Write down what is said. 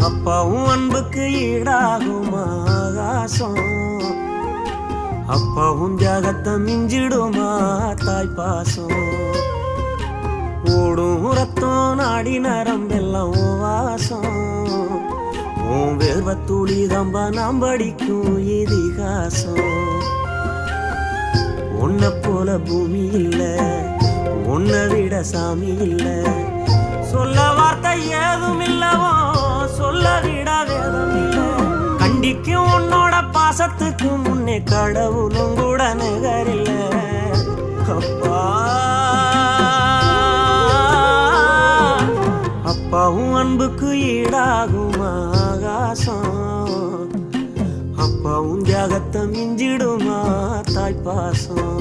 அப்பாவும் அன்புக்கு ஈடாகுமா ஆகாசம், அப்பாவும் தியாகத்தை மிஞ்சிடுமா தாய் பாசம். ஓடும் ரத்தம் நாடி நரம்பெல்லாம் ஓ வாசம், உன் வேர்வத்தூளி தம்பா நாம் படிக்கும் இதிகாசம். உன்னை போல பூமி இல்ல, உன்னை விட சாமி இல்ல, சொல்ல வார்த்தை ஏதும் இல்லவோ சொல்ல விட வேதம் இல்ல. கண்டிக்கும் உன்னோட பாசத்துக்கு முன்னே கடவுளும் கூட நிகரில்ல. அப்பா அப்பாவும் அன்புக்கு ஈடாகுமா ஆகாசம், அப்பாவும் தியாகத்தை மிஞ்சிடுமா தாய் பாசம்.